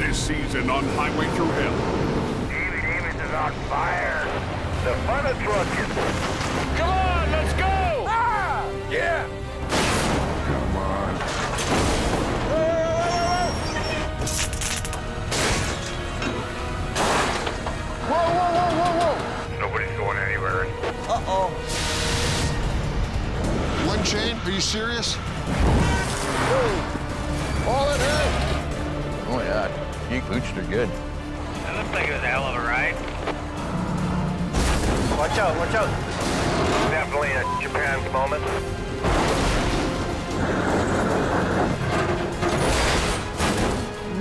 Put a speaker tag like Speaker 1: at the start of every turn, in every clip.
Speaker 1: This season on Highway Thru Hell.
Speaker 2: David is on fire. The fun of trucking.
Speaker 3: Come on, let's go!
Speaker 2: Ah!
Speaker 3: Yeah!
Speaker 2: Come on.
Speaker 4: Whoa!
Speaker 2: Nobody's going anywhere.
Speaker 4: Uh-oh. One chain? Are you serious? All in head.
Speaker 5: Oh yeah, you pooched her good.
Speaker 2: That looks like it was a hell of a ride. Watch out, watch out. Definitely a Japan's moment.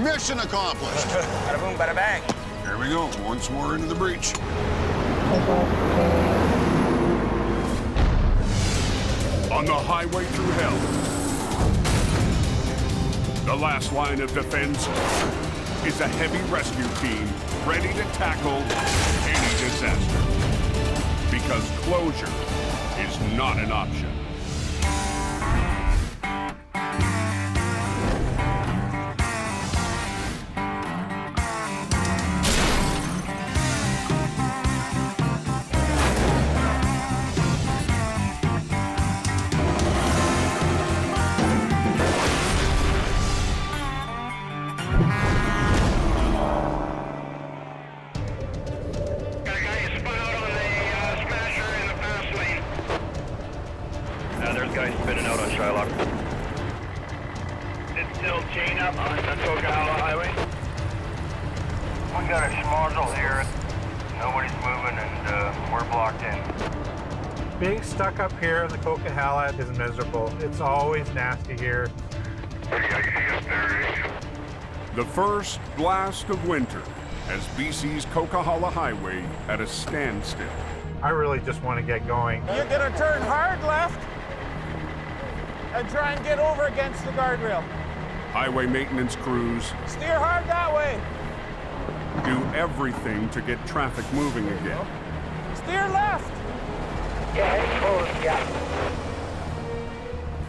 Speaker 4: Mission accomplished.
Speaker 2: Bada boom, bada bang.
Speaker 4: Here we go, once more into the breach.
Speaker 1: On the Highway Thru Hell. The last line of defense is a heavy rescue team ready to tackle any disaster. Because closure is not an option.
Speaker 2: Guys spinning out on Shylock. It's still chain up on Coquihalla Highway. We got a schmozzle here. Nobody's moving and we're blocked in.
Speaker 6: Being stuck up here in the Coquihalla is miserable. It's always nasty here.
Speaker 2: Pretty icy up there, eh?
Speaker 1: The first blast of winter has BC's Coquihalla Highway at a standstill.
Speaker 6: I really just want to get going.
Speaker 7: You're gonna turn hard left and try and get over against the guardrail.
Speaker 1: Highway maintenance crews
Speaker 7: Steer hard that way.
Speaker 1: do everything to get traffic moving again.
Speaker 7: Steer left.
Speaker 2: Yeah, it's close, yeah.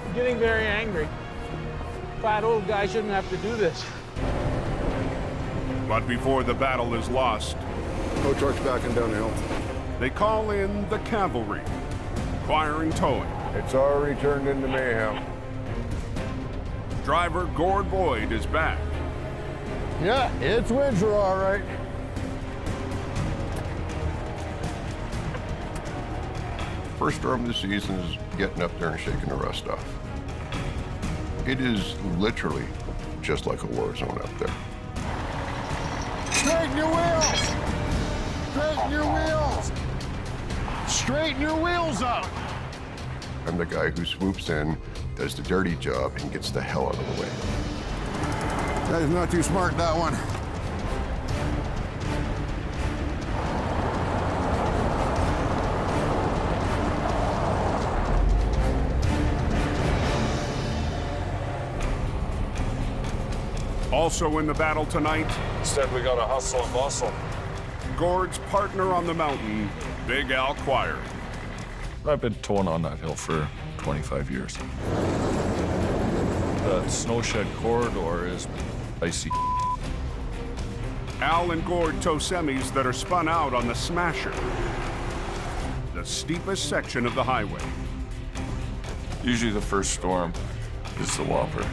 Speaker 7: I'm getting very angry. Fat old guy shouldn't have to do this.
Speaker 1: But before the battle is lost,
Speaker 4: No trucks backing down the hill.
Speaker 1: they call in the cavalry, requiring towing.
Speaker 8: It's already turned into mayhem.
Speaker 1: Driver Gord Boyd is back.
Speaker 8: Yeah, it's winter, all right.
Speaker 9: First storm of the season is getting up there and shaking the rust off. It is literally just like a war zone up there.
Speaker 4: Straighten your wheels! Straighten your wheels! Straighten your wheels up!
Speaker 9: I'm the guy who swoops in, does the dirty job, and gets the hell out of the way.
Speaker 4: That is not too smart, that one.
Speaker 1: Also in the battle tonight,
Speaker 3: Instead, we gotta hustle and bustle.
Speaker 1: Gord's partner on the mountain, Big Al Quire.
Speaker 10: I've been towing on that hill for 25 years. The snowshed corridor is icy.
Speaker 1: Al and Gord tow semis that are spun out on the Smasher, the steepest section of the highway.
Speaker 10: Usually the first storm is the whopper,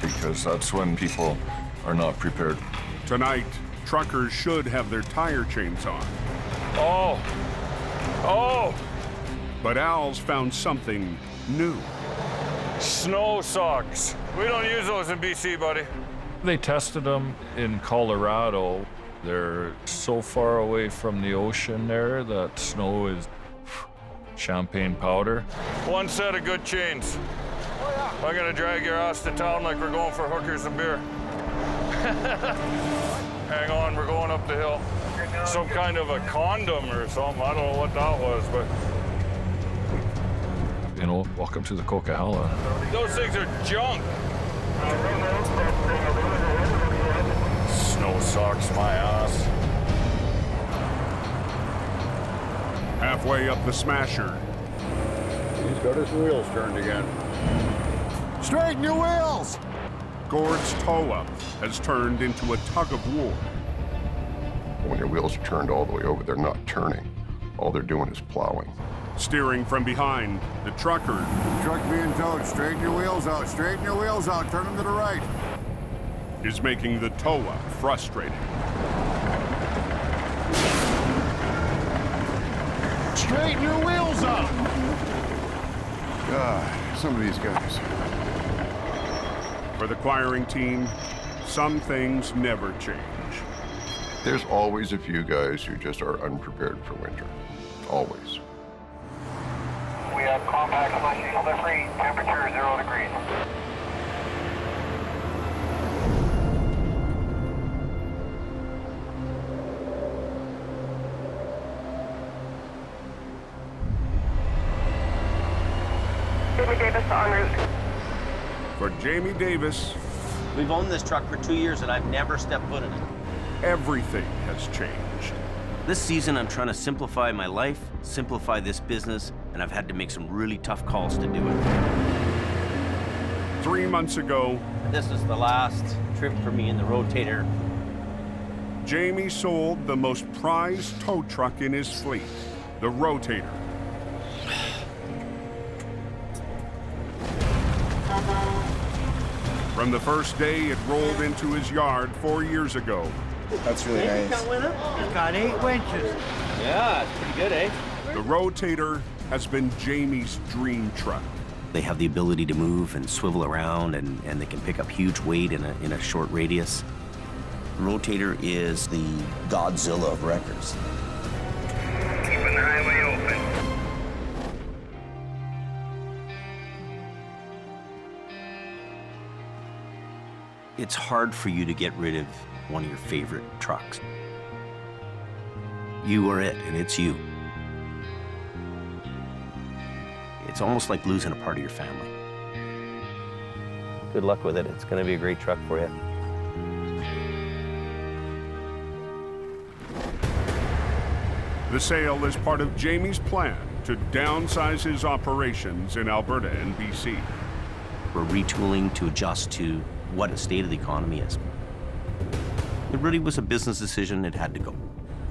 Speaker 10: because that's when people are not prepared.
Speaker 1: Tonight, truckers should have their tire chains on.
Speaker 3: Oh!
Speaker 1: But Al's found something new.
Speaker 3: Snow socks. We don't use those in BC, buddy.
Speaker 10: They tested them in Colorado. They're so far away from the ocean there that snow is champagne powder.
Speaker 3: One set of good chains. I'm gonna drag your ass to town like we're going for hookers and beer. Hang on, we're going up the hill. Some kind of a condom or something. I don't know what that was, but
Speaker 10: You know, welcome to the Coquihalla.
Speaker 3: those things are junk. Snow socks, my ass.
Speaker 1: Halfway up the Smasher,
Speaker 8: He's got his wheels turned again.
Speaker 4: Straighten your wheels!
Speaker 1: Gord's tow-up has turned into a tug-of-war.
Speaker 9: When your wheels are turned all the way over, they're not turning. All they're doing is plowing.
Speaker 1: Steering from behind, the trucker
Speaker 8: Truck being towed. Straighten your wheels out. Straighten your wheels out. Turn them to the right.
Speaker 1: is making the tow-up frustrating.
Speaker 4: Straighten your wheels out.
Speaker 9: God, some of these guys.
Speaker 1: For the acquiring team, some things never change.
Speaker 9: There's always a few guys who just are unprepared for winter. Always.
Speaker 2: We have compact slushy delivery, temperature 0 degrees.
Speaker 11: Jamie Davis en route.
Speaker 1: For Jamie Davis,
Speaker 12: we've owned this truck for 2 years and I've never stepped foot in it.
Speaker 1: Everything has changed.
Speaker 12: This season, I'm trying to simplify my life, simplify this business, and I've had to make some really tough calls to do it.
Speaker 1: 3 months ago,
Speaker 12: this is the last trip for me in the Rotator.
Speaker 1: Jamie sold the most prized tow truck in his fleet, the Rotator. From the first day it rolled into his yard 4 years ago.
Speaker 13: That's really nice.
Speaker 7: It's got 8 winches.
Speaker 12: Yeah, it's pretty good, eh?
Speaker 1: The Rotator has been Jamie's dream truck.
Speaker 12: They have the ability to move and swivel around, and they can pick up huge weight in a short radius. Rotator is the Godzilla of wreckers.
Speaker 2: Keeping the highway open.
Speaker 12: It's hard for you to get rid of one of your favorite trucks. You are it, and it's you. It's almost like losing a part of your family. Good luck with it. It's going to be a great truck for you.
Speaker 1: The sale is part of Jamie's plan to downsize his operations in Alberta and BC.
Speaker 12: We're retooling to adjust to what the state of the economy is. It really was a business decision. It had to go.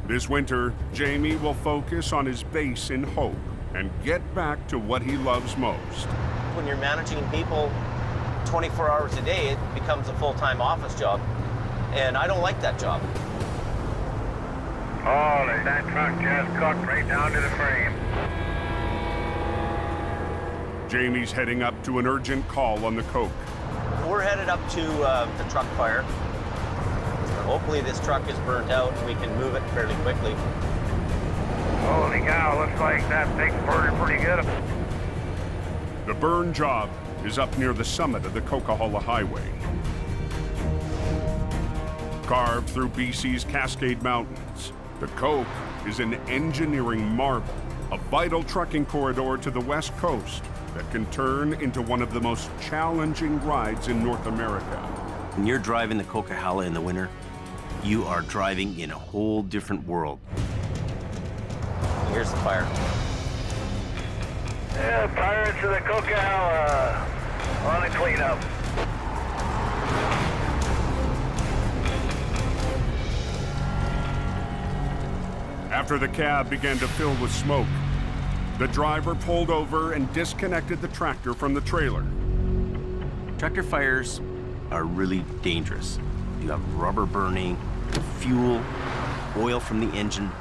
Speaker 1: This winter, Jamie will focus on his base in Hope and get back to what he loves most.
Speaker 12: When you're managing people 24 hours a day, it becomes a full-time office job. And I don't like that job.
Speaker 2: Oh, that truck just cooked right down to the frame.
Speaker 1: Jamie's heading up to an urgent call on the Coke.
Speaker 12: We're headed up to the truck fire. Hopefully this truck is burnt out and we can move it fairly quickly.
Speaker 2: Holy cow, looks like that thing's burning pretty good.
Speaker 1: The burn job is up near the summit of the Coquihalla Highway. Carved through BC's Cascade Mountains, the Coke is an engineering marvel, a vital trucking corridor to the West Coast that can turn into one of the most challenging rides in North America.
Speaker 12: When you're driving the Coquihalla in the winter, you are driving in a whole different world. Here's the fire.
Speaker 2: Yeah, Pirates of the Coquihalla on a cleanup.
Speaker 1: After the cab began to fill with smoke, the driver pulled over and disconnected the tractor from the trailer.
Speaker 12: Tractor fires are really dangerous. You have rubber burning, fuel, oil from the engine.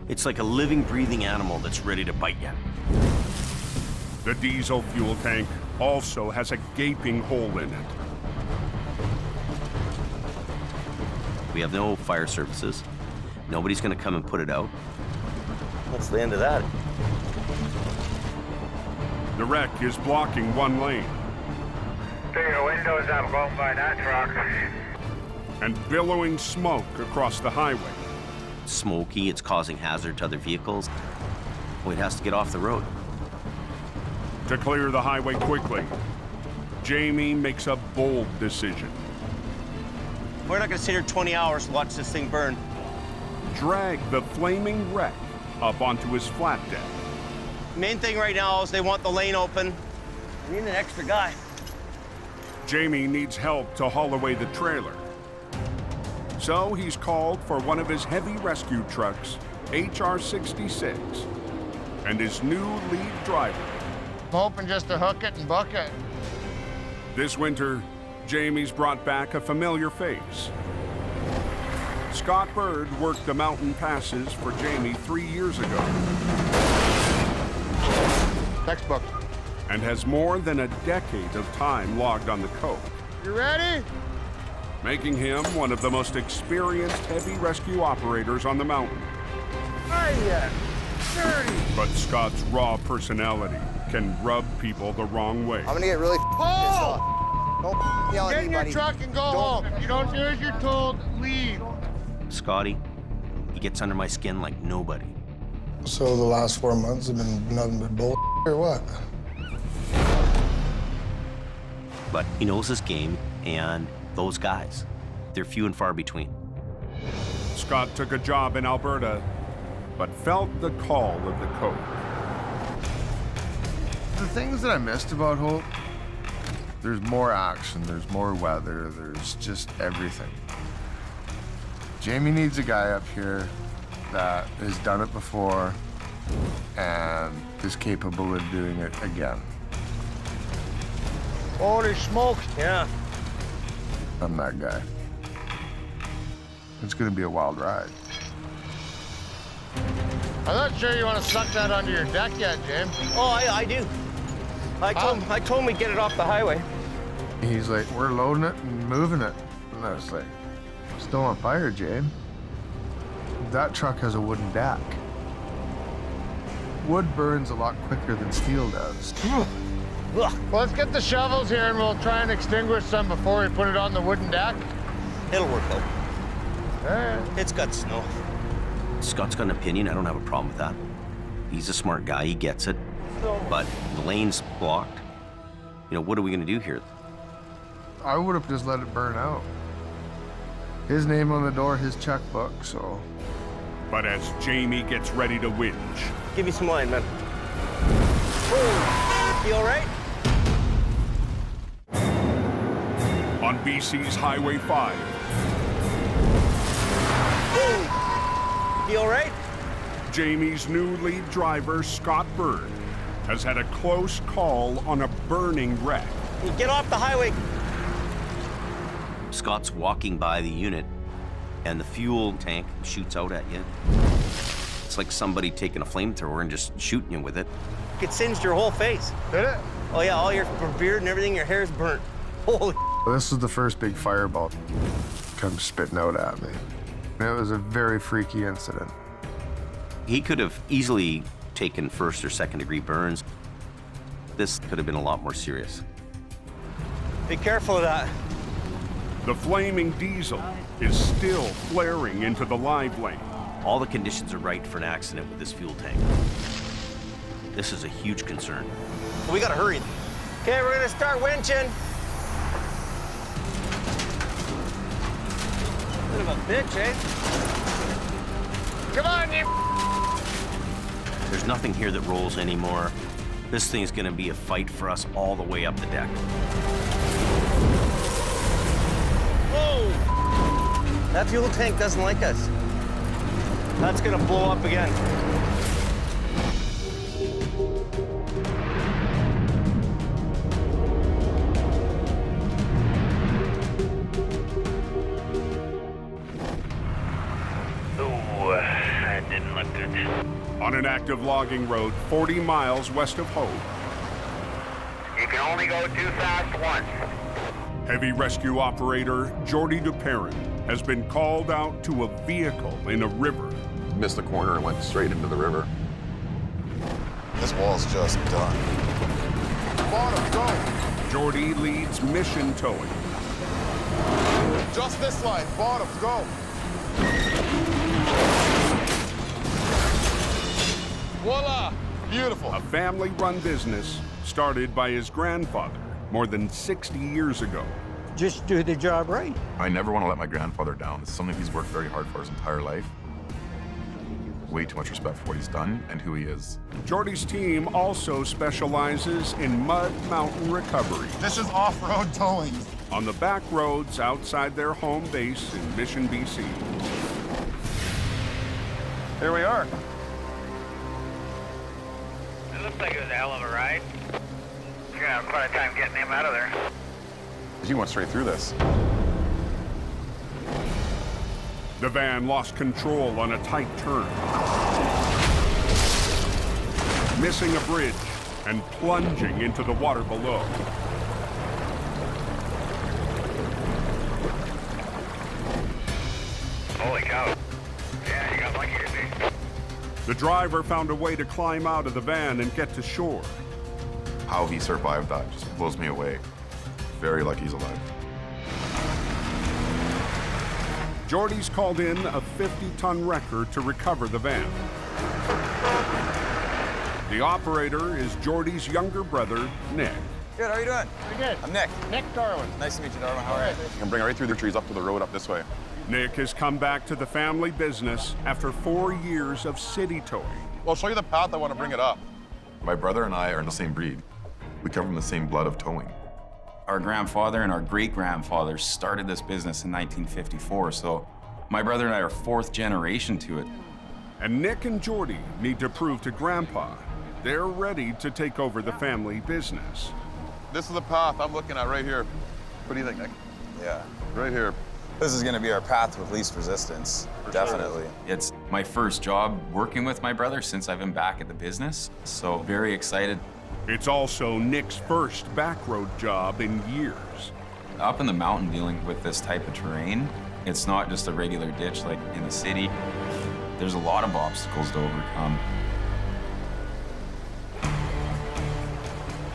Speaker 12: It's like a living, breathing animal that's ready to bite you.
Speaker 1: The diesel fuel tank also has a gaping hole in it.
Speaker 12: We have no fire services. Nobody's gonna come and put it out. That's the end of that.
Speaker 1: The wreck is blocking one lane.
Speaker 2: Take your windows up, going by that truck.
Speaker 1: And billowing smoke across the highway.
Speaker 12: It's smoky, it's causing hazard to other vehicles. Well, it has to get off the road.
Speaker 1: To clear the highway quickly, Jamie makes a bold decision.
Speaker 12: We're not gonna sit here 20 hours to watch this thing burn.
Speaker 1: Drag the flaming wreck up onto his flat deck.
Speaker 12: Main thing right now is they want the lane open. We need an extra guy.
Speaker 1: Jamie needs help to haul away the trailer. So he's called for one of his heavy rescue trucks, HR-66, and his new lead driver.
Speaker 4: I'm hoping just to hook it and book it.
Speaker 1: This winter, Jamie's brought back a familiar face. Scott Bird worked the mountain passes for Jamie 3 years ago.
Speaker 4: Textbook.
Speaker 1: And has more than a decade of time logged on the coast.
Speaker 4: You ready?
Speaker 1: Making him one of the most experienced heavy rescue operators on the mountain.
Speaker 4: Hiya! Dirty!
Speaker 1: But Scott's raw personality can rub people the wrong way.
Speaker 13: I'm gonna get really pissed off. Don't yell at
Speaker 4: Get
Speaker 13: me,
Speaker 4: in your
Speaker 13: buddy.
Speaker 4: truck and go home. If you don't do as you're told, leave.
Speaker 12: Scotty, he gets under my skin like nobody.
Speaker 14: So the last 4 months have been nothing but bull or what?
Speaker 12: But he knows his game, and those guys, they're few and far between.
Speaker 1: Scott took a job in Alberta, but felt the call of the coast.
Speaker 4: The things that I missed about Hope, there's more action, there's more weather, there's just everything. Jamie needs a guy up here that has done it before and is capable of doing it again. Holy smokes!
Speaker 12: Yeah.
Speaker 4: I'm that guy. It's gonna be a wild ride. I'm not sure you want to suck that onto your deck yet, James.
Speaker 13: Oh, I do. I told him we'd get it off the highway.
Speaker 4: He's like, we're loading it and moving it. And I was like, still on fire, James. That truck has a wooden deck. Wood burns a lot quicker than steel does. Well, let's get the shovels here and we'll try and extinguish some before we put it on the wooden deck.
Speaker 13: It'll work out.
Speaker 4: All right.
Speaker 13: It's got snow.
Speaker 12: Scott's got an opinion. I don't have a problem with that. He's a smart guy. He gets it. But the lane's blocked. You know, what are we going to do here?
Speaker 4: I would have just let it burn out. His name on the door, his checkbook, so.
Speaker 1: But as Jamie gets ready to whinge,
Speaker 13: Give me some line, man. Oh, you all right?
Speaker 1: on BC's Highway 5,
Speaker 13: Oh, you all right?
Speaker 1: Jamie's new lead driver, Scott Bird, has had a close call on a burning wreck.
Speaker 13: You get off the highway.
Speaker 12: Scott's walking by the unit, and the fuel tank shoots out at you. It's like somebody taking a flamethrower and just shooting you with it.
Speaker 13: It singed your whole face.
Speaker 4: Did it?
Speaker 13: Oh yeah, all your beard and everything, your hair's burnt. Holy.
Speaker 4: This was the first big fireball come spitting out at me. And it was a very freaky incident.
Speaker 12: He could have easily taken 1st or 2nd degree burns. This could have been a lot more serious.
Speaker 13: Be careful of that.
Speaker 1: The flaming diesel is still flaring into the live lane.
Speaker 12: All the conditions are right for an accident with this fuel tank. This is a huge concern.
Speaker 13: We gotta hurry. Okay, we're gonna start winching. Bit of a bitch, eh?
Speaker 4: Come on, you.
Speaker 12: There's nothing here that rolls anymore. This thing's gonna be a fight for us all the way up the deck.
Speaker 13: Whoa! That fuel tank doesn't like us. That's gonna blow up again.
Speaker 2: That didn't look good.
Speaker 1: On an active logging road 40 miles west of Hope,
Speaker 2: You can only go too fast once.
Speaker 1: heavy rescue operator Jordy DuPerrin has been called out to a vehicle in a river.
Speaker 5: Missed the corner and went straight into the river.
Speaker 14: This wall's just done.
Speaker 4: Bottom, go.
Speaker 1: Jordy leads mission towing.
Speaker 4: Just this line, bottom, go. Voila! Beautiful.
Speaker 1: A family-run business started by his grandfather more than 60 years ago.
Speaker 13: Just do the job right.
Speaker 5: I never want to let my grandfather down. It's something he's worked very hard for his entire life. way too much respect for what he's done and who he is.
Speaker 1: Jordy's team also specializes in mud mountain recovery.
Speaker 8: This is off-road towing.
Speaker 1: On the back roads outside their home base in Mission, BC.
Speaker 5: Here we are.
Speaker 2: It looks like it was a hell of a ride. You're gonna have quite a time getting him out of there.
Speaker 5: He went straight through this.
Speaker 1: The van lost control on a tight turn, missing a bridge and plunging into the water below.
Speaker 2: Holy cow. Yeah, you got lucky today.
Speaker 1: The driver found a way to climb out of the van and get to shore.
Speaker 5: How he survived that just blows me away. Very lucky he's alive.
Speaker 1: Jordy's called in a 50-ton wrecker to recover the van. The operator is Jordy's younger brother, Nick.
Speaker 15: Good, how are you doing?
Speaker 7: Pretty good.
Speaker 15: I'm Nick.
Speaker 7: Nick Darwin.
Speaker 15: Nice to meet you, Darwin. How are you?
Speaker 5: You can bring it right through the trees up to the road up this way.
Speaker 1: Nick has come back to the family business after 4 years of city towing.
Speaker 5: Well, I'll show you the path I want to bring it up. My brother and I are in the same breed. We come from the same blood of towing.
Speaker 16: Our grandfather and our great-grandfather started this business in 1954, so my brother and I are fourth generation to it.
Speaker 1: And Nick and Jordy need to prove to Grandpa they're ready to take over the family business.
Speaker 5: This is the path I'm looking at right here. What do you think, Nick?
Speaker 15: Yeah.
Speaker 5: Right here.
Speaker 15: This is going to be our path with least resistance. Definitely.
Speaker 16: Sure. It's my first job working with my brother since I've been back at the business, so very excited.
Speaker 1: It's also Nick's first backroad job in years.
Speaker 16: Up in the mountain dealing with this type of terrain, it's not just a regular ditch like in the city. There's a lot of obstacles to overcome.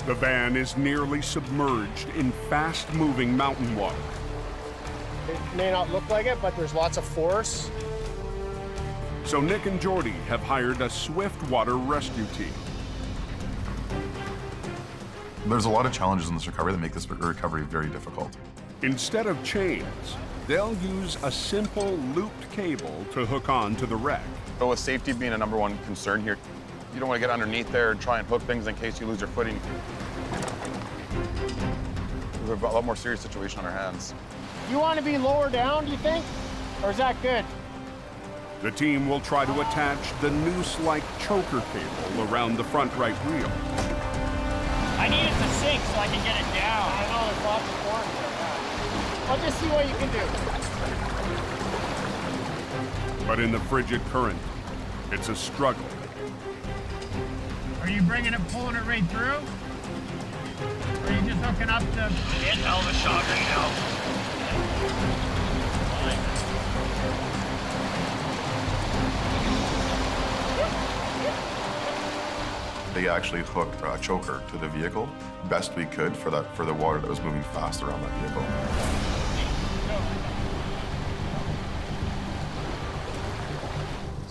Speaker 1: The van is nearly submerged in fast-moving mountain water.
Speaker 7: It may not look like it, but there's lots of force.
Speaker 1: So Nick and Jordy have hired a swift water rescue team.
Speaker 5: There's a lot of challenges in this recovery that make this recovery very difficult.
Speaker 1: Instead of chains, they'll use a simple looped cable to hook on to the wreck.
Speaker 5: But with safety being a #1 concern here, you don't want to get underneath there and try and hook things in case you lose your footing. We have a lot more serious situation on our hands.
Speaker 7: You want to be lower down, do you think? Or is that good?
Speaker 1: The team will try to attach the noose-like choker cable around the front right wheel.
Speaker 7: I need it to sink so I can get it down. I know there's lots of force there. I'll just see what you can do.
Speaker 1: But in the frigid current, it's a struggle.
Speaker 7: Are you bringing it, pulling it right through? Or are you just hooking up to...
Speaker 2: Get hell of a shot right now.
Speaker 5: They actually hooked a choker to the vehicle best we could for the water that was moving fast around that vehicle.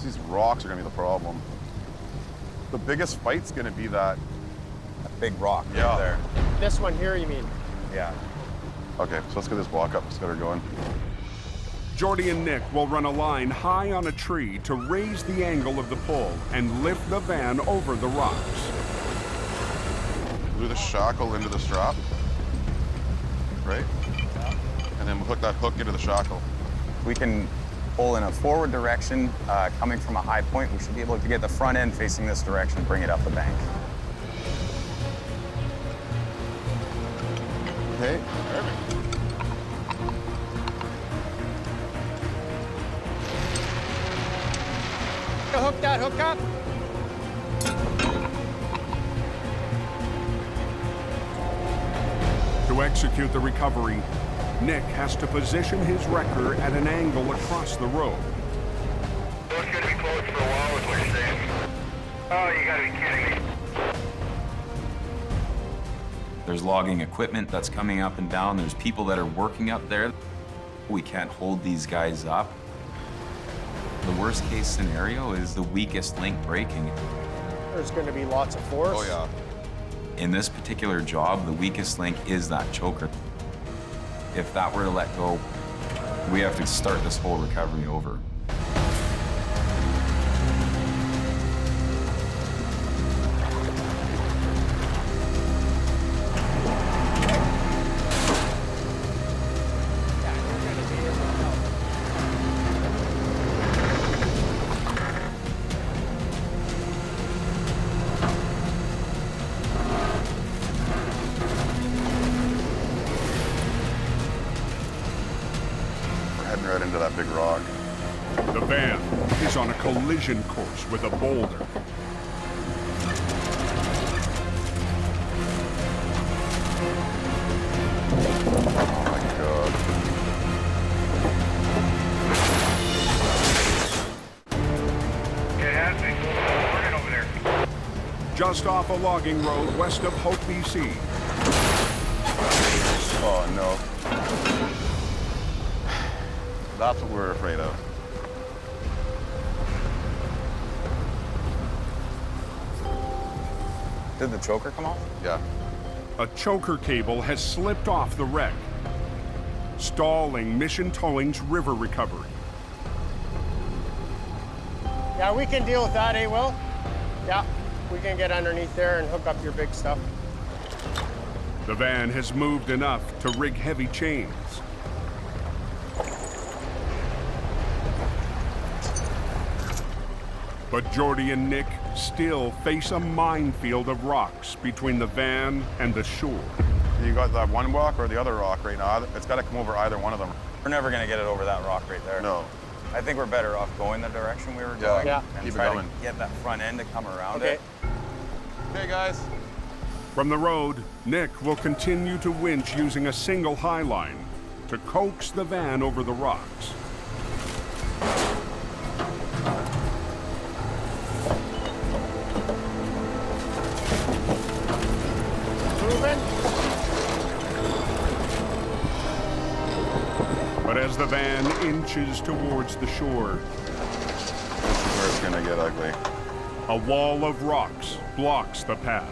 Speaker 5: These rocks are gonna be the problem. The biggest fight's gonna be that
Speaker 15: big rock
Speaker 5: right
Speaker 15: there.
Speaker 7: This one here, you mean?
Speaker 15: Yeah.
Speaker 5: Okay, so let's get this walk up. Let's get her going.
Speaker 1: Jordy and Nick will run a line high on a tree to raise the angle of the pull and lift the van over the rocks.
Speaker 5: Glue the shackle into the strap, right? And then we'll hook that hook into the shackle.
Speaker 15: We can pull in a forward direction, coming from a high point. We should be able to get the front end facing this direction, bring it up the bank.
Speaker 5: Okay.
Speaker 7: Perfect. Hook that hook up.
Speaker 1: To execute the recovery, Nick has to position his wrecker at an angle across the road.
Speaker 2: So it's gonna be closed for a while, is what you're saying? Oh, you gotta be kidding me.
Speaker 16: There's logging equipment that's coming up and down. There's people that are working up there. We can't hold these guys up. The worst case scenario is the weakest link breaking.
Speaker 7: There's going to be lots of force.
Speaker 5: Oh, yeah.
Speaker 16: In this particular job, the weakest link is that choker. If that were to let go, we have to start this whole recovery over.
Speaker 5: right into that big rock.
Speaker 1: The van is on a collision course with a boulder.
Speaker 5: Oh my God.
Speaker 2: It has me. Working over there.
Speaker 1: Just off a logging road west of Hope, BC.
Speaker 5: Oh no. That's what we're afraid of.
Speaker 15: Did the choker come off?
Speaker 5: Yeah.
Speaker 1: A choker cable has slipped off the wreck, stalling Mission Towing's river recovery.
Speaker 13: Yeah, we can deal with that, eh, Will? Yeah, we can get underneath there and hook up your big stuff.
Speaker 1: The van has moved enough to rig heavy chains. But Jordy and Nick still face a minefield of rocks between the van and the shore.
Speaker 5: You got that one rock or the other rock right now. It's got to come over either one of them.
Speaker 15: We're never going to get it over that rock right there.
Speaker 5: No.
Speaker 15: I think we're better off going the direction we were going and
Speaker 5: keep it
Speaker 15: try
Speaker 5: going.
Speaker 15: to get that front end to come around it.
Speaker 5: Okay, guys.
Speaker 1: From the road, Nick will continue to winch using a single high line to coax the van over the rocks. But as the van inches towards the shore,
Speaker 5: This is where it's gonna get ugly.
Speaker 1: a wall of rocks blocks the path.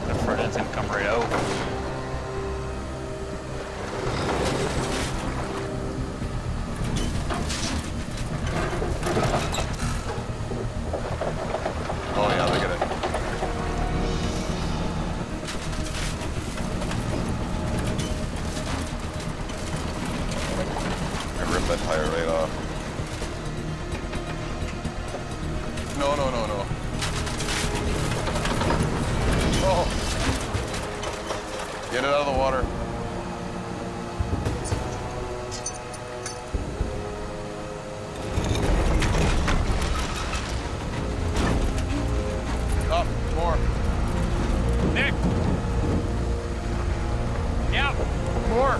Speaker 13: The front end's gonna come right out.
Speaker 5: Oh yeah, look at it. I ripped that tire right off. No, no, no, no. Oh! Get it out of the water. Up, more.
Speaker 13: Nick! Yeah, more.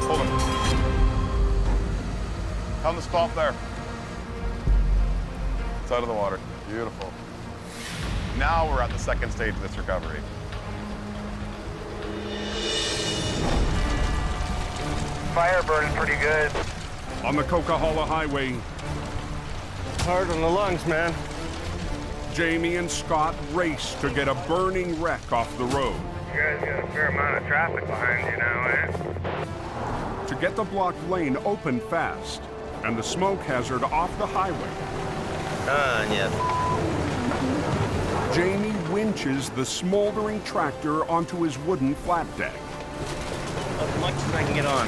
Speaker 5: Hold him. Tell him to stop there. It's out of the water. Beautiful. Now we're at the second stage of this recovery.
Speaker 2: Fire burning pretty good.
Speaker 1: On the Coquihalla Highway,
Speaker 13: Hard on the lungs, man.
Speaker 1: Jamie and Scott race to get a burning wreck off the road.
Speaker 2: You guys got a fair amount of traffic behind you now, eh?
Speaker 1: To get the blocked lane open fast and the smoke hazard off the highway,
Speaker 13: Yeah.
Speaker 1: Jamie winches the smoldering tractor onto his wooden flat deck.
Speaker 13: As much as I can get on.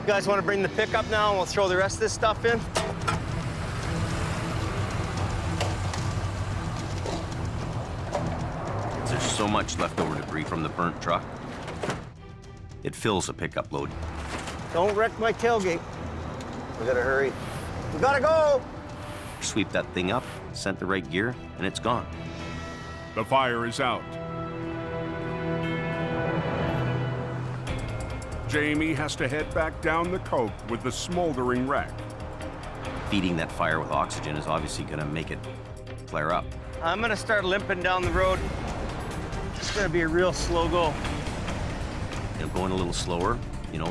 Speaker 13: You guys want to bring the pickup now and we'll throw the rest of this stuff in?
Speaker 12: There's so much leftover debris from the burnt truck. It fills a pickup load.
Speaker 13: Don't wreck my tailgate. We gotta hurry. We gotta go!
Speaker 12: Sweep that thing up, sent the right gear, and it's gone.
Speaker 1: The fire is out. Jamie has to head back down the coke with the smoldering wreck.
Speaker 12: Feeding that fire with oxygen is obviously gonna make it flare up.
Speaker 13: I'm gonna start limping down the road. It's gonna be a real slow go.
Speaker 12: Going a little slower,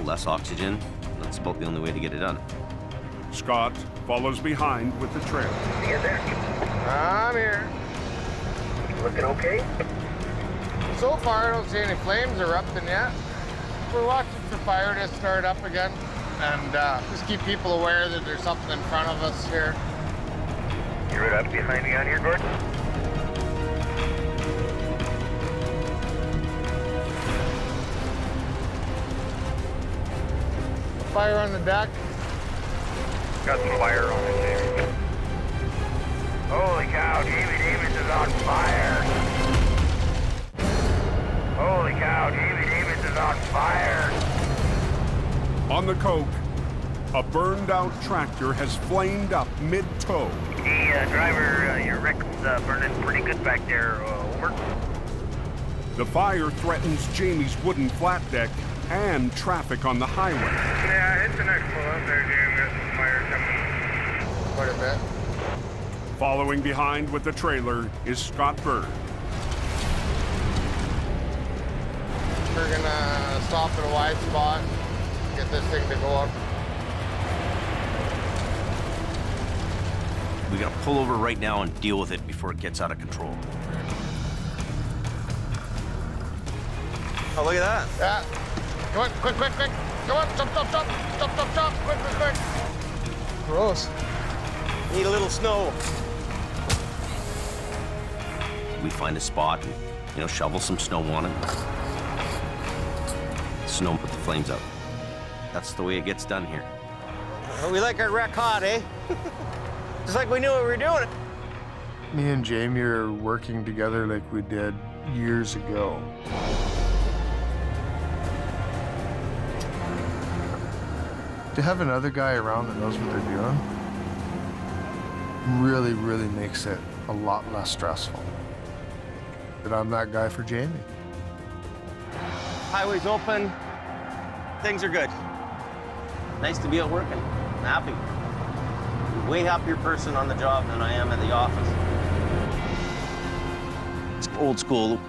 Speaker 12: less oxygen. That's about the only way to get it done.
Speaker 1: Scott follows behind with the trail.
Speaker 2: You there?
Speaker 13: I'm here.
Speaker 2: Looking okay?
Speaker 6: So far, I don't see any flames erupting yet. We're watching for fire to start up again, and just keep people aware that there's something in front of us here.
Speaker 2: truck behind me on here, Gordon.
Speaker 4: Fire on the deck.
Speaker 2: Got some fire on it, Jamie. Holy cow, Jamie Davis is on fire. Holy cow, Jamie Davis is on fire.
Speaker 1: On the Coke, a burned-out tractor has flamed up mid-tow.
Speaker 2: Hey, driver, your wreck's burning pretty good back there. Over.
Speaker 1: The fire threatens Jamie's wooden flat deck and traffic on the highway.
Speaker 2: Yeah, it's the next pull up there, Jamie. There's some fire coming.
Speaker 4: Quite a bit.
Speaker 1: Following behind with the trailer is Scott Bird.
Speaker 4: We're gonna stop at a wide spot, get this thing to go up.
Speaker 12: We gotta pull over right now and deal with it before it gets out of control.
Speaker 13: Oh, look at that.
Speaker 4: Yeah. Come on, quick, quick, quick. Come on, jump, jump, jump. Jump, jump, jump. Quick, quick, quick. Gross.
Speaker 13: Need a little snow.
Speaker 12: We find a spot and, shovel some snow on it. Snow put the flames out. That's the way it gets done here.
Speaker 13: Well, we like our wreck hot, eh? Just like we knew what we were doing.
Speaker 4: Me and Jamie are working together like we did years ago. To have another guy around that knows what they're doing really, really makes it a lot less stressful. And I'm that guy for Jamie.
Speaker 13: Highway's open. Things are good.
Speaker 12: Nice to be out working. I'm happy. I'm a way happier person on the job than I am at the office. It's old school,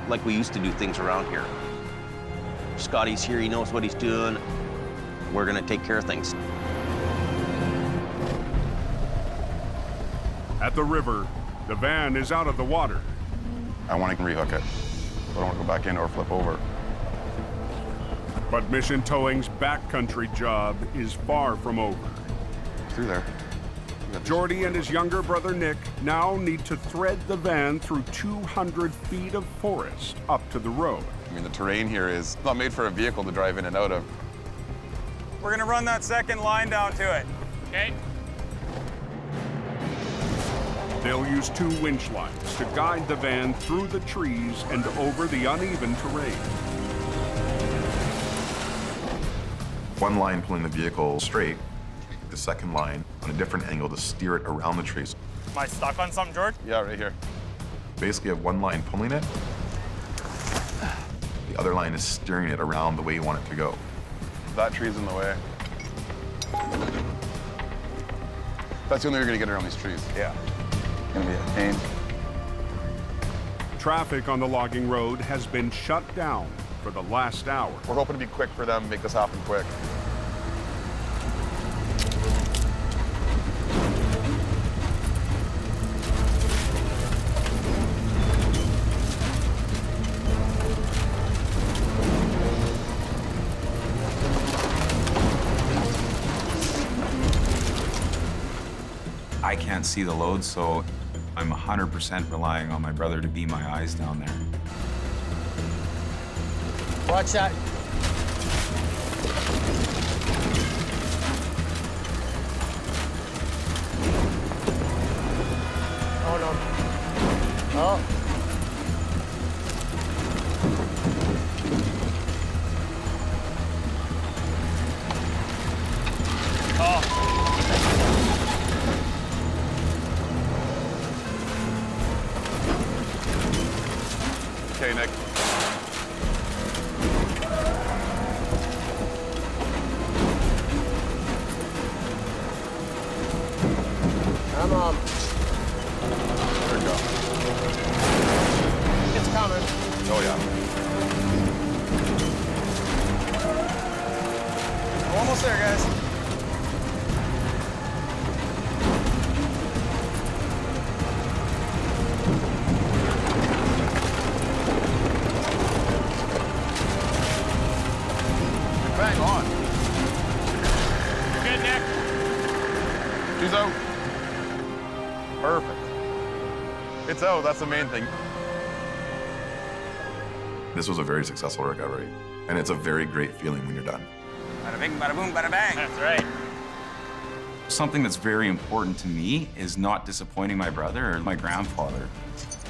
Speaker 12: like we used to do things around here. Scotty's here, he knows what he's doing. We're gonna take care of things.
Speaker 1: At the river, the van is out of the water.
Speaker 5: I want to rehook it. I don't want to go back in or flip over.
Speaker 1: But Mission Towing's backcountry job is far from over.
Speaker 5: Through there.
Speaker 1: Jordy and his younger brother Nick now need to thread the van through 200 feet of forest up to the road.
Speaker 5: I mean, the terrain here is not made for a vehicle to drive in and out of.
Speaker 17: We're gonna run that second line down to it. Okay.
Speaker 1: They'll use 2 winch lines to guide the van through the trees and over the uneven terrain.
Speaker 18: One line pulling the vehicle straight, the second line on a different angle to steer it around the trees.
Speaker 17: Am I stuck on something, George?
Speaker 5: Yeah, right here.
Speaker 18: Basically, you have one line pulling it. The other line is steering it around the way you want it to go.
Speaker 5: That tree's in the way. That's the only way you're gonna get around these trees.
Speaker 17: Yeah.
Speaker 5: It's gonna be a pain.
Speaker 1: Traffic on the logging road has been shut down for the last hour.
Speaker 5: We're hoping to be quick for them, make this happen quick.
Speaker 16: I can't see the load, so I'm 100% relying on my brother to be my eyes down there.
Speaker 13: Watch that.
Speaker 4: Oh, no. Oh.
Speaker 5: Okay, Nick.
Speaker 4: Come on.
Speaker 5: There we go.
Speaker 4: It's coming.
Speaker 5: Oh, yeah.
Speaker 17: We're almost there, guys.
Speaker 5: Bang on.
Speaker 17: Good, Nick.
Speaker 5: She's out. Perfect. It's out, that's the main thing.
Speaker 18: This was a very successful recovery, and it's a very great feeling when you're done.
Speaker 17: Bada bing, bada boom, bada bang.
Speaker 7: That's right.
Speaker 16: Something that's very important to me is not disappointing my brother or my grandfather.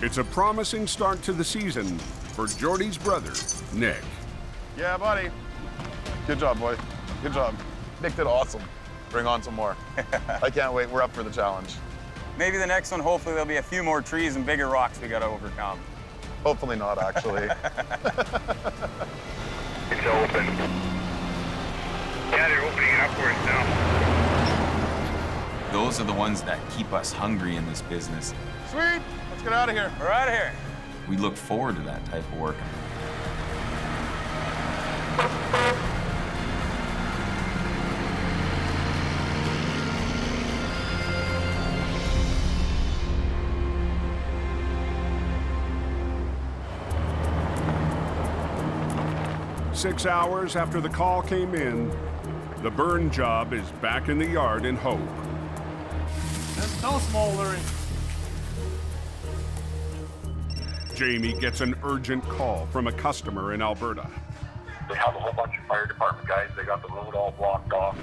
Speaker 1: It's a promising start to the season for Jordy's brother, Nick.
Speaker 5: Yeah, buddy. Good job, boy. Good job. Nick did awesome. Bring on some more. I can't wait. We're up for the challenge.
Speaker 17: Maybe the next one, hopefully there'll be a few more trees and bigger rocks we gotta overcome.
Speaker 5: Hopefully not, actually.
Speaker 2: It's open. Yeah, they're opening it upwards now.
Speaker 16: Those are the ones that keep us hungry in this business.
Speaker 5: Sweet. Let's get out of here.
Speaker 17: We're out of here.
Speaker 16: We look forward to that type of work.
Speaker 1: 6 hours after the call came in, the burn job is back in the yard in Hope.
Speaker 7: There's no smoldering.
Speaker 1: Jamie gets an urgent call from a customer in Alberta.
Speaker 2: They have a whole bunch of fire department guys. They got the road all blocked off.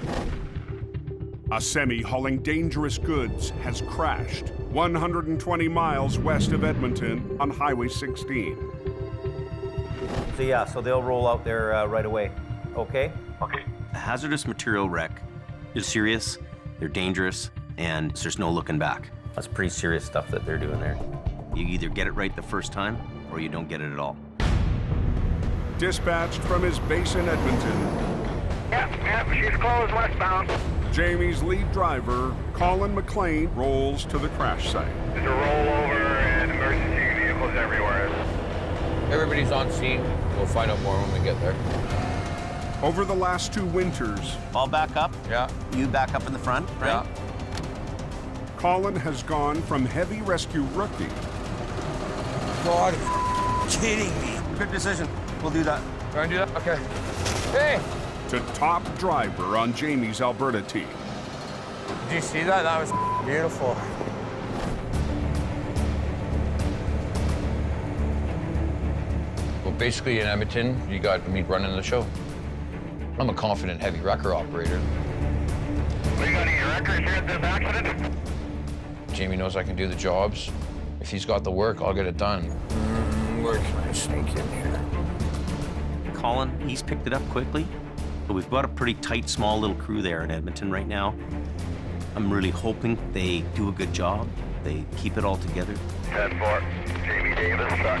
Speaker 1: A semi hauling dangerous goods has crashed 120 miles west of Edmonton on Highway 16.
Speaker 13: So yeah, so they'll roll out there right away. Okay?
Speaker 2: Okay.
Speaker 12: A hazardous material wreck is serious, they're dangerous, and there's no looking back.
Speaker 13: That's pretty serious stuff that they're doing there.
Speaker 12: You either get it right the first time, or you don't get it at all.
Speaker 1: Dispatched from his base in Edmonton,
Speaker 2: Yep, she's closed westbound.
Speaker 1: Jamie's lead driver, Colin McLean, rolls to the crash site.
Speaker 2: There's a rollover and emergency vehicles everywhere.
Speaker 19: Everybody's on scene. We'll find out more when we get there.
Speaker 1: Over the last 2 winters,
Speaker 12: I'll back up.
Speaker 19: Yeah.
Speaker 12: You back up in the front, right?
Speaker 19: Yeah.
Speaker 1: Colin has gone from heavy rescue rookie
Speaker 19: God, kidding me.
Speaker 12: Good decision. We'll do that.
Speaker 19: Try and do that? Okay. Hey!
Speaker 1: to top driver on Jamie's Alberta team.
Speaker 19: Did you see that? That was beautiful. Well, basically in Edmonton, you got me running the show. I'm a confident heavy wrecker operator.
Speaker 2: We got any records here at this accident?
Speaker 19: Jamie knows I can do the jobs. If he's got the work, I'll get it done. Where can I sneak in here?
Speaker 12: Colin, he's picked it up quickly, but we've got a pretty tight, small little crew there in Edmonton right now. I'm really hoping they do a good job. They keep it all together.
Speaker 2: 10-4, Jamie Davis, truck.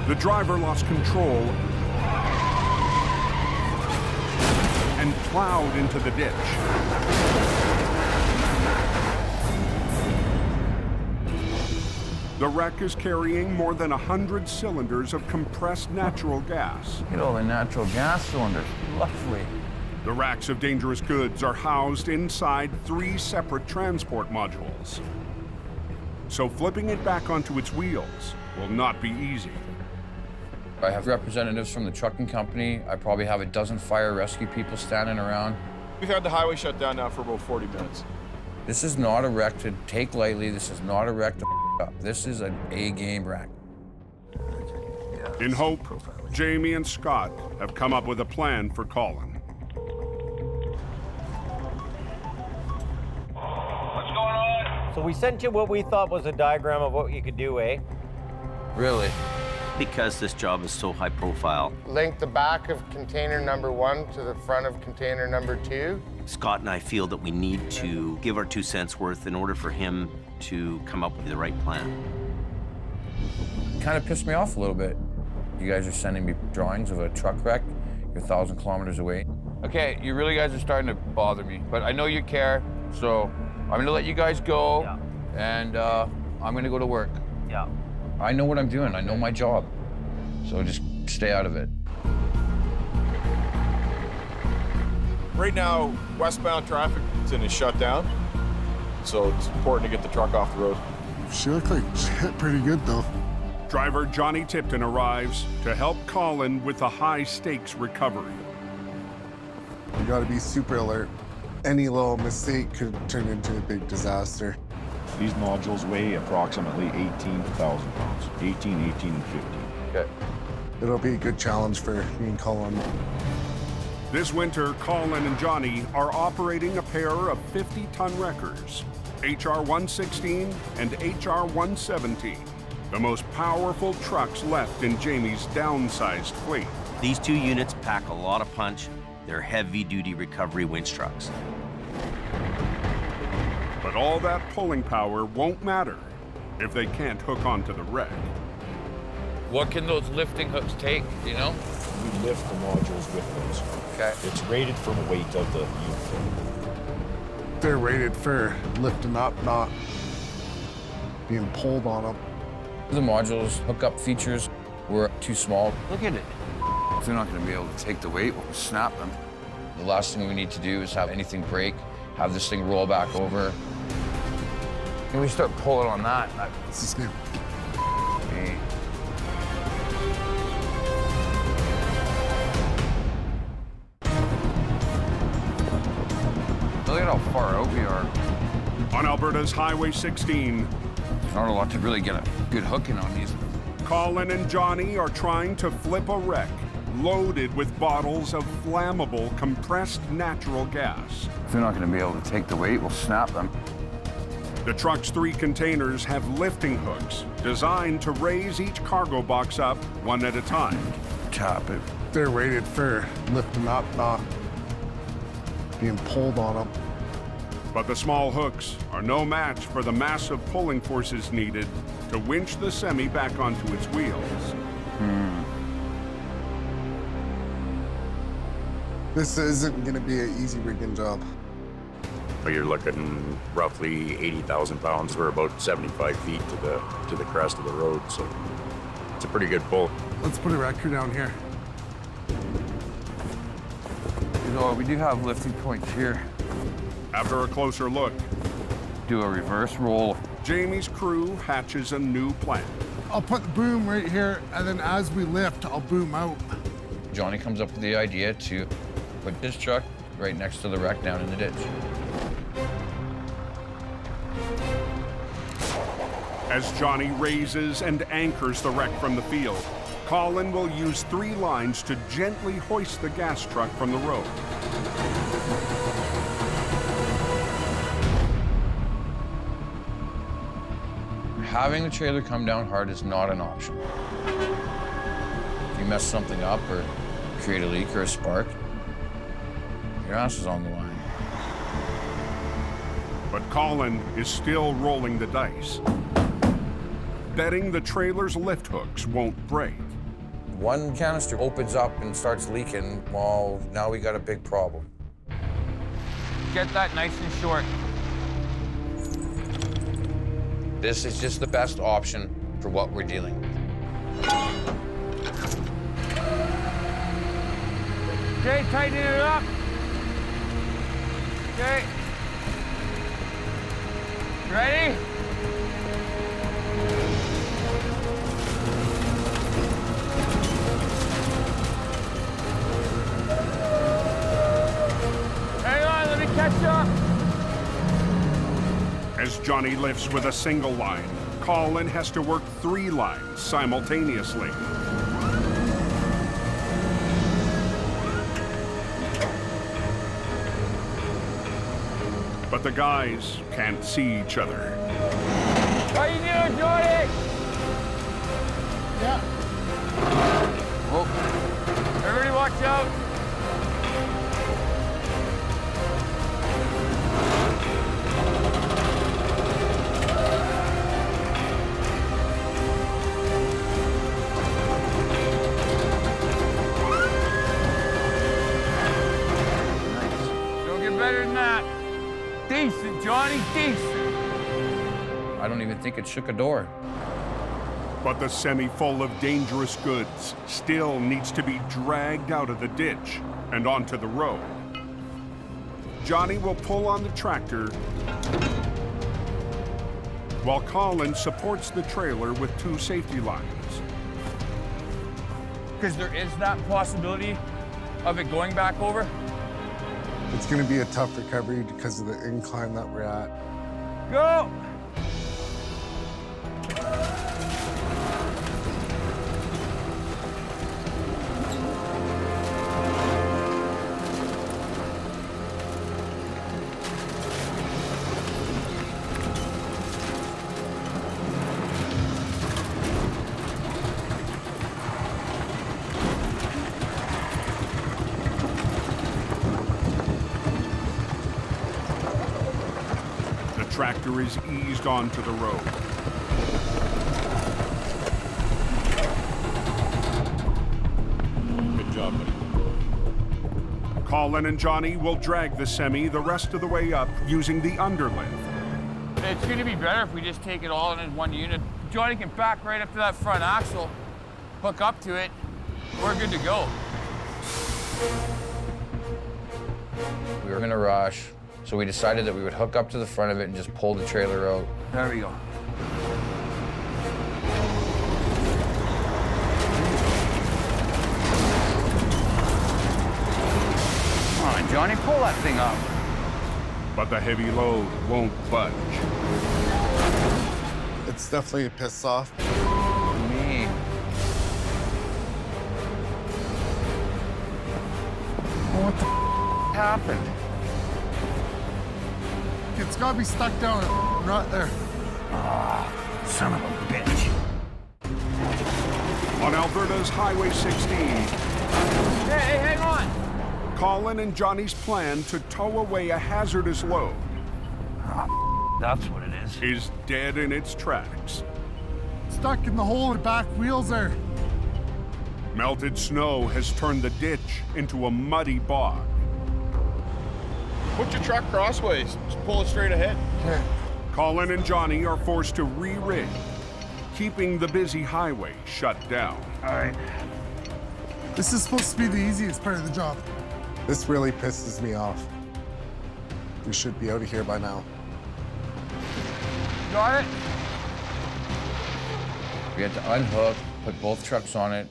Speaker 1: The driver lost control and plowed into the ditch. The wreck is carrying more than 100 cylinders of compressed natural gas.
Speaker 10: Look at all the natural gas cylinders. Lovely.
Speaker 1: The racks of dangerous goods are housed inside 3 separate transport modules. So flipping it back onto its wheels will not be easy.
Speaker 19: I have representatives from the trucking company. I probably have a dozen fire rescue people standing around.
Speaker 20: We've had the highway shut down now for about 40 minutes.
Speaker 19: This is not a wreck to take lightly. This is not a wreck to up. This is an A-game wreck.
Speaker 1: In Hope, Jamie and Scott have come up with a plan for Colin.
Speaker 2: What's going on?
Speaker 13: So we sent you what we thought was a diagram of what you could do, eh?
Speaker 19: Really?
Speaker 12: Because this job is so high profile.
Speaker 4: Link the back of container number 1 to the front of container number 2.
Speaker 12: Scott and I feel that we need to give our 2 cents worth in order for him to come up with the right plan.
Speaker 19: Kind of pissed me off a little bit. You guys are sending me drawings of a truck wreck. You're 1,000 kilometers away. Okay, you really guys are starting to bother me, but I know you care, so I'm gonna let you guys go, and I'm gonna go to work.
Speaker 13: Yeah.
Speaker 19: I know what I'm doing. I know my job. So just stay out of it.
Speaker 20: Right now, westbound traffic is shut down, so it's important to get the truck off the road.
Speaker 14: She looked like shit pretty good though.
Speaker 1: Driver Johnny Tipton arrives to help Colin with the high-stakes recovery.
Speaker 14: You gotta be super alert. Any little mistake could turn into a big disaster.
Speaker 21: These nodules weigh approximately 18,000 pounds. 18, and 15.
Speaker 14: Okay. It'll be a good challenge for me and Colin.
Speaker 1: This winter, Colin and Johnny are operating a pair of 50-ton wreckers, HR-116 and HR-117, the most powerful trucks left in Jamie's downsized fleet.
Speaker 12: These two units pack a lot of punch. They're heavy-duty recovery winch trucks.
Speaker 1: But all that pulling power won't matter if they can't hook onto the wreck.
Speaker 19: What can those lifting hooks take, do you know?
Speaker 21: We lift the nodules with those.
Speaker 19: Okay.
Speaker 21: It's rated for the weight of the unit.
Speaker 14: They're rated for lifting up, not being pulled on them.
Speaker 19: The modules hookup features were too small. Look at it.
Speaker 22: If they're not going to be able to take the weight, we'll snap them.
Speaker 19: The last thing we need to do is have anything break, have this thing roll back over.
Speaker 22: Can we start pulling on that?
Speaker 14: Let's just go.
Speaker 22: Okay. Look at how far out we are.
Speaker 1: On Alberta's Highway 16,
Speaker 22: there's not a lot to really get a good hook in on these.
Speaker 1: Colin and Johnny are trying to flip a wreck loaded with bottles of flammable compressed natural gas.
Speaker 22: If they're not going to be able to take the weight, we'll snap them.
Speaker 1: The truck's 3 containers have lifting hooks designed to raise each cargo box up one at a time.
Speaker 22: Tap it.
Speaker 14: They're rated for lifting up, not being pulled on them.
Speaker 1: But the small hooks are no match for the massive pulling forces needed to winch the semi back onto its wheels.
Speaker 14: This isn't going to be an easy rigging job.
Speaker 23: You're looking roughly 80,000 pounds. We're about 75 feet to the crest of the road, so it's a pretty good pull.
Speaker 14: Let's put a wrecker down here.
Speaker 22: You know, we do have lifting points here.
Speaker 1: After a closer look,
Speaker 22: do a reverse roll.
Speaker 1: Jamie's crew hatches a new plan.
Speaker 14: I'll put the boom right here, and then as we lift, I'll boom out.
Speaker 19: Johnny comes up with the idea to put his truck right next to the wreck down in the ditch.
Speaker 1: As Johnny raises and anchors the wreck from the field, Colin will use 3 lines to gently hoist the gas truck from the road.
Speaker 19: Having the trailer come down hard is not an option. If you mess something up or create a leak or a spark, your ass is on the line.
Speaker 1: But Colin is still rolling the dice, betting the trailer's lift hooks won't break.
Speaker 19: One canister opens up and starts leaking, well, now we got a big problem.
Speaker 22: Get that nice and short.
Speaker 19: This is just the best option for what we're dealing with.
Speaker 22: Okay, tighten it up. Okay. Ready? Hang on, let me catch up.
Speaker 1: As Johnny lifts with a single line, Colin has to work 3 lines simultaneously. But the guys can't see each other.
Speaker 22: How you doing, Jordy?
Speaker 14: Yeah.
Speaker 22: Whoa. Everybody watch out. Better than that. Decent, Johnny, decent.
Speaker 19: I don't even think it shook a door.
Speaker 1: But the semi full of dangerous goods still needs to be dragged out of the ditch and onto the road. Johnny will pull on the tractor while Colin supports the trailer with 2 safety lines.
Speaker 22: Because there is that possibility of it going back over.
Speaker 14: It's going to be a tough recovery because of the incline that we're at.
Speaker 22: Go!
Speaker 1: The tractor is eased onto the road.
Speaker 20: Good job, buddy.
Speaker 1: Colin and Johnny will drag the semi the rest of the way up using the underlift.
Speaker 22: It's gonna be better if we just take it all in one unit. Johnny can back right up to that front axle, hook up to it, we're good to go.
Speaker 19: We were gonna rush, so we decided that we would hook up to the front of it and just pull the trailer out.
Speaker 22: There we go. Come on, Johnny, pull that thing up.
Speaker 1: But the heavy load won't budge.
Speaker 14: It's definitely a piss off.
Speaker 22: Me. What the happened?
Speaker 14: It's got to be stuck down right there.
Speaker 22: Ah, son of a bitch.
Speaker 1: On Alberta's Highway 16,
Speaker 22: Hey, hang on.
Speaker 1: Colin and Johnny's plan to tow away a hazardous load
Speaker 22: That's what it is.
Speaker 1: dead in its tracks.
Speaker 14: Stuck in the hole in the back wheels there.
Speaker 1: Melted snow has turned the ditch into a muddy bog.
Speaker 20: Put your truck crossways. Just pull it straight ahead.
Speaker 1: Colin and Johnny are forced to re-rig, keeping the busy highway shut down.
Speaker 22: All right.
Speaker 14: This is supposed to be the easiest part of the job. This really pisses me off. We should be out of here by now.
Speaker 22: Got it?
Speaker 19: We had to unhook, put both trucks on it,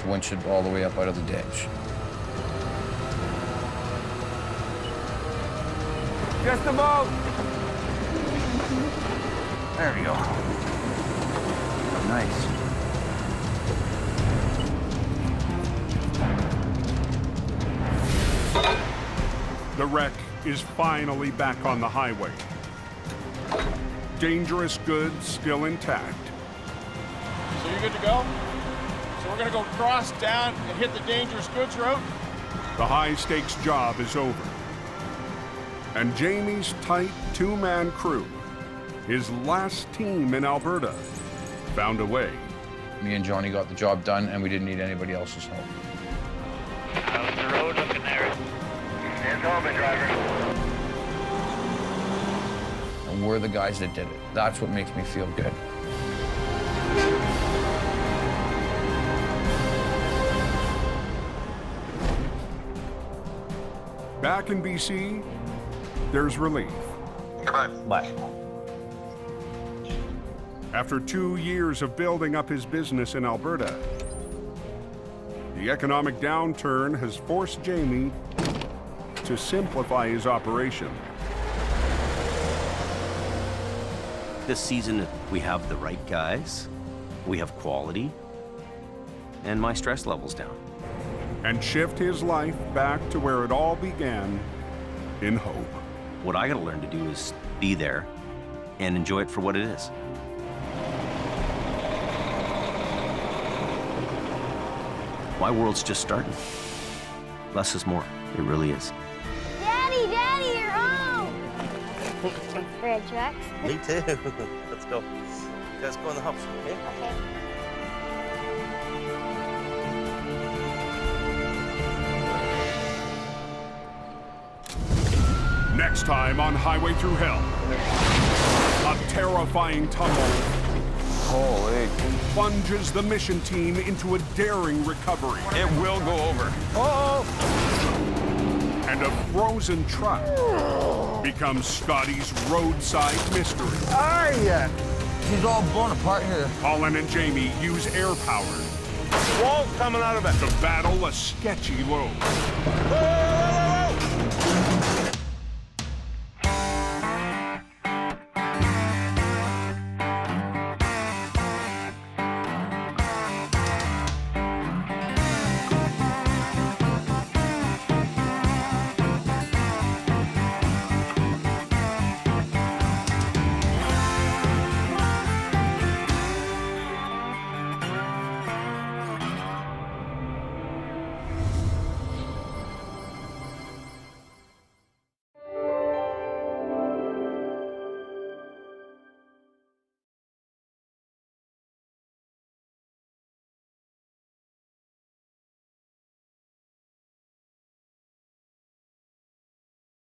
Speaker 19: to winch it all the way up out of the ditch.
Speaker 22: Just about. There we go. Nice.
Speaker 1: The wreck is finally back on the highway. Dangerous goods still intact.
Speaker 20: So you're good to go? So we're gonna go cross down and hit the dangerous goods route?
Speaker 1: The high-stakes job is over. And Jamie's tight two-man crew, his last team in Alberta, found a way.
Speaker 19: Me and Johnny got the job done, and we didn't need anybody else's help.
Speaker 2: How's the road looking there? It's open, driver.
Speaker 19: And we're the guys that did it. That's what makes me feel good.
Speaker 1: Back in BC, there's relief.
Speaker 12: Bye.
Speaker 1: After 2 years of building up his business in Alberta, the economic downturn has forced Jamie to simplify his operation.
Speaker 12: This season, we have the right guys, we have quality, and my stress level's down.
Speaker 1: And shift his life back to where it all began, in hope.
Speaker 12: What I gotta learn to do is be there and enjoy it for what it is. My world's just starting. Less is more. It really is.
Speaker 3: Daddy, you're home! Red trucks.
Speaker 13: Me too. Let's go. You guys go in the house, okay?
Speaker 3: Okay.
Speaker 1: Next time on Highway Thru Hell, a terrifying tumble plunges the mission team into a daring recovery.
Speaker 20: It will go over.
Speaker 22: Oh!
Speaker 1: And a frozen truck becomes Scotty's roadside mystery.
Speaker 22: Ah, yeah. She's all blown apart here.
Speaker 1: Colin and Jamie use air power Walls coming out of it. To battle a sketchy load.